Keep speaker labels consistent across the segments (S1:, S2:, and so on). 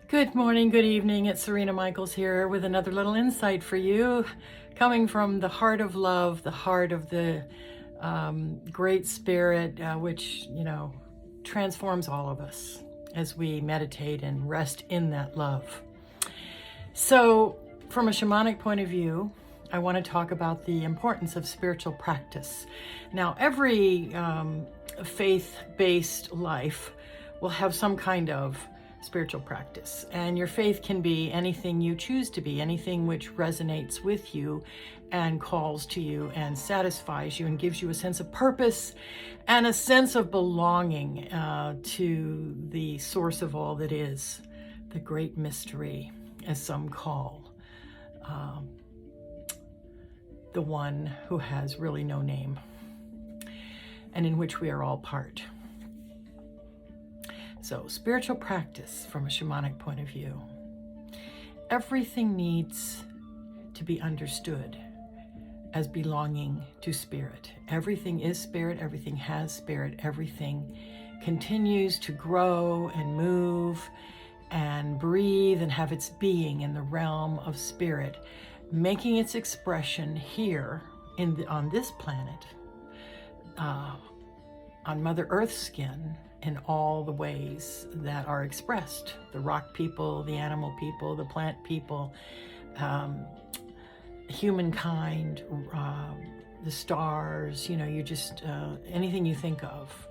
S1: Good morning, good evening. It's Sarina Michaels here with another little insight for you, coming from the heart of love, the heart of the Great Spirit, which, transforms all of us as we meditate and rest in that love. So, from a shamanic point of view, I want to talk about the importance of spiritual practice. Now, every faith-based life will have some kind of spiritual practice, and your faith can be anything you choose to be, anything which resonates with you and calls to you and satisfies you and gives you a sense of purpose and a sense of belonging to the source of all that is, the great mystery, as some call the one who has really no name and in which we are all part. So, spiritual practice from a shamanic point of view. Everything needs to be understood as belonging to spirit. Everything is spirit, everything has spirit, everything continues to grow and move and breathe and have its being in the realm of spirit, making its expression here on this planet, on Mother Earth's skin, in all the ways that are expressed. The rock people, the animal people, the plant people, humankind, the stars, you just, anything you think of.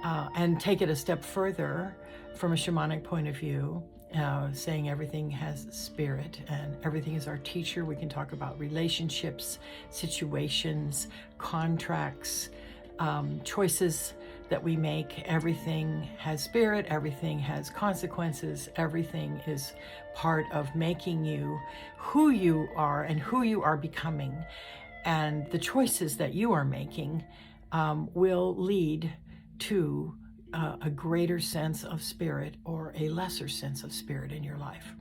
S1: And take it a step further from a shamanic point of view, saying everything has spirit and everything is our teacher. We can talk about relationships, situations, contracts, choices that we make. Everything has spirit, everything has consequences, everything is part of making you who you are and who you are becoming. And the choices that you are making will lead to a greater sense of spirit or a lesser sense of spirit in your life.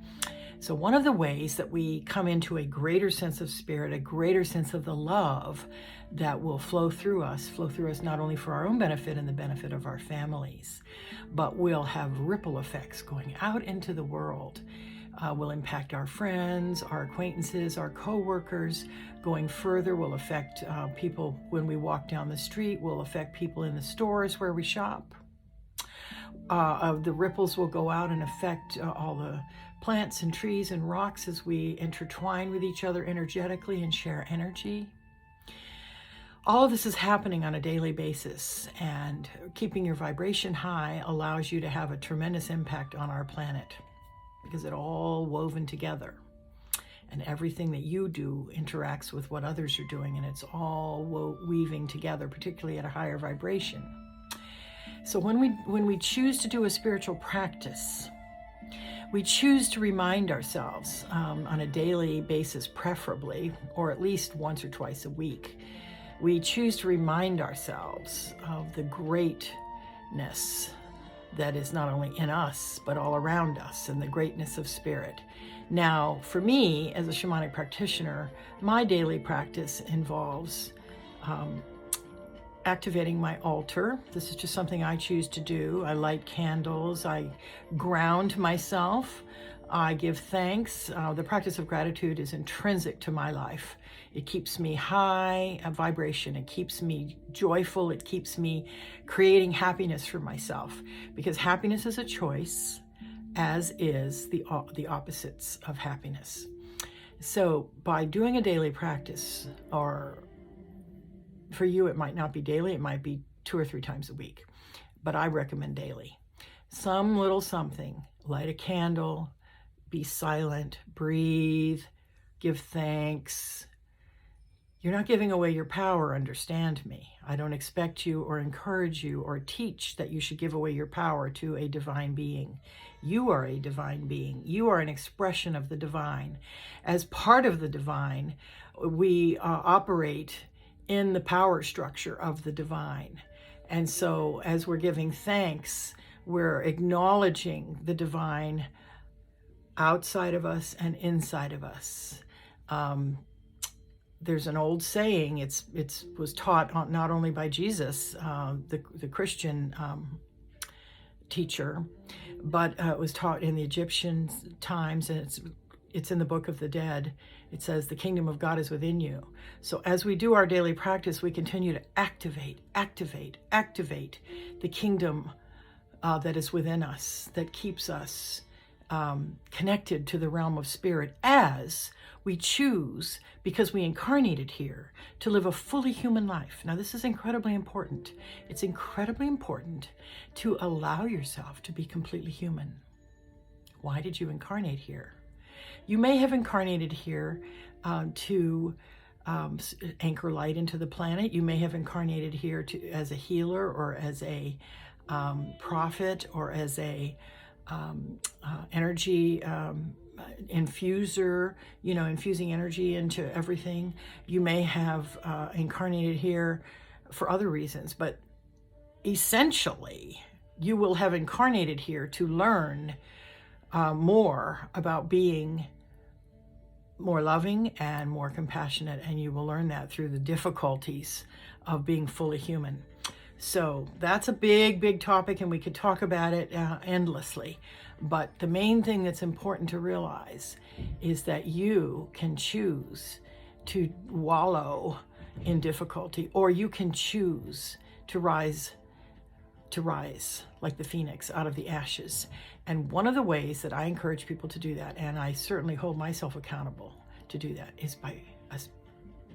S1: So one of the ways that we come into a greater sense of spirit, a greater sense of the love that will flow through us not only for our own benefit and the benefit of our families, but will have ripple effects going out into the world, will impact our friends, our acquaintances, our co-workers. Going further, will affect people when we walk down the street, will affect people in the stores where we shop. The ripples will go out and affect all the plants and trees and rocks as we intertwine with each other energetically and share energy. All of this is happening on a daily basis, and keeping your vibration high allows you to have a tremendous impact on our planet because it's all woven together. And everything that you do interacts with what others are doing, and it's all weaving together, particularly at a higher vibration. So when we choose to do a spiritual practice, we choose to remind ourselves on a daily basis, preferably, or at least once or twice a week, we choose to remind ourselves of the greatness that is not only in us, but all around us, and the greatness of spirit. Now, for me, as a shamanic practitioner, my daily practice involves activating my altar. This is just something I choose to do. I light candles, I ground myself, I give thanks. The practice of gratitude is intrinsic to my life. It keeps me high vibration, it keeps me joyful, it keeps me creating happiness for myself, because happiness is a choice, as is the opposites of happiness. So by doing a daily practice, or for you, it might not be daily, it might be 2 or 3 times a week, but I recommend daily. Some little something, light a candle, be silent, breathe, give thanks. You're not giving away your power, understand me. I don't expect you or encourage you or teach that you should give away your power to a divine being. You are a divine being. You are an expression of the divine. As part of the divine, we operate in the power structure of the divine. And so as we're giving thanks, we're acknowledging the divine outside of us and inside of us. There's an old saying, it was taught not only by Jesus, the Christian teacher, but it was taught in the Egyptian times, and it's in the Book of the Dead. It says the kingdom of God is within you. So as we do our daily practice, we continue to activate the kingdom that is within us, that keeps us connected to the realm of spirit, as we choose, because we incarnated here, to live a fully human life. Now, this is incredibly important. It's incredibly important to allow yourself to be completely human. Why did you incarnate here? You may have incarnated here to anchor light into the planet. You may have incarnated here as a healer, or as a prophet, or as a energy infuser, infusing energy into everything. You may have incarnated here for other reasons, but essentially you will have incarnated here to learn more about being more loving and more compassionate, and you will learn that through the difficulties of being fully human. So that's a big topic, and we could talk about it endlessly. But the main thing that's important to realize is that you can choose to wallow in difficulty, or you can choose to rise like the phoenix out of the ashes. And one of the ways that I encourage people to do that, and I certainly hold myself accountable to do that, is by us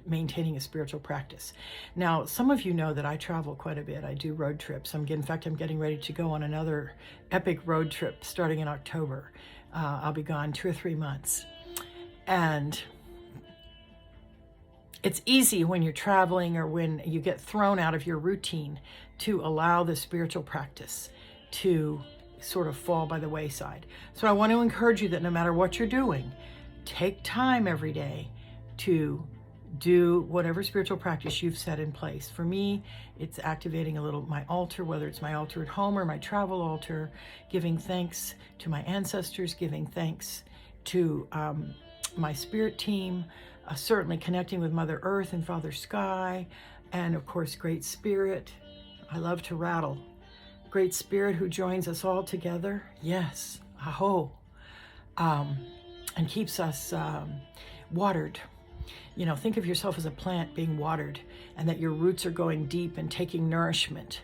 S1: maintaining a spiritual practice. Now, some of you know that I travel quite a bit. I do road trips. In fact, I'm getting ready to go on another epic road trip starting in October. I'll be gone 2 or 3 months. And it's easy when you're traveling, or when you get thrown out of your routine, to allow the spiritual practice to sort of fall by the wayside. So I want to encourage you that no matter what you're doing, take time every day to do whatever spiritual practice you've set in place. For me, it's activating a little my altar, whether it's my altar at home or my travel altar, giving thanks to my ancestors, giving thanks to my spirit team, certainly connecting with Mother Earth and Father Sky, and of course, Great Spirit. I love to rattle. Great Spirit who joins us all together. Yes, aho. And keeps us watered. Think of yourself as a plant being watered, and that your roots are going deep and taking nourishment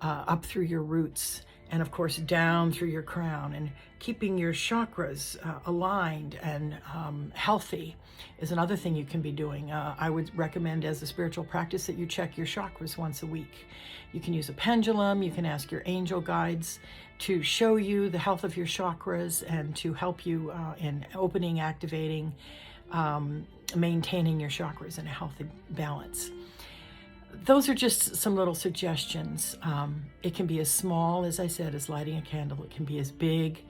S1: up through your roots, and of course down through your crown, and keeping your chakras aligned and healthy is another thing you can be doing. I would recommend, as a spiritual practice, that you check your chakras once a week. You can use a pendulum. You can ask your angel guides to show you the health of your chakras and to help you in opening, activating, maintaining your chakras in a healthy balance. Those are just some little suggestions. It can be as small, as I said, as lighting a candle. It can be as big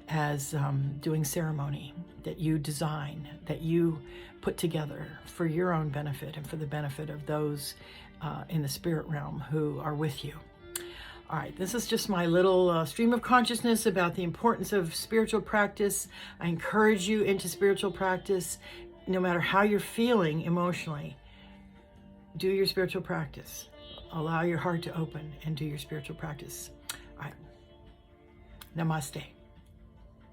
S1: as doing ceremony that you design, that you put together for your own benefit and for the benefit of those in the spirit realm who are with you. All right, this is just my little stream of consciousness about the importance of spiritual practice. I encourage you into spiritual practice, no matter how you're feeling emotionally. Do your spiritual practice. Allow your heart to open and do your spiritual practice. All right. Namaste.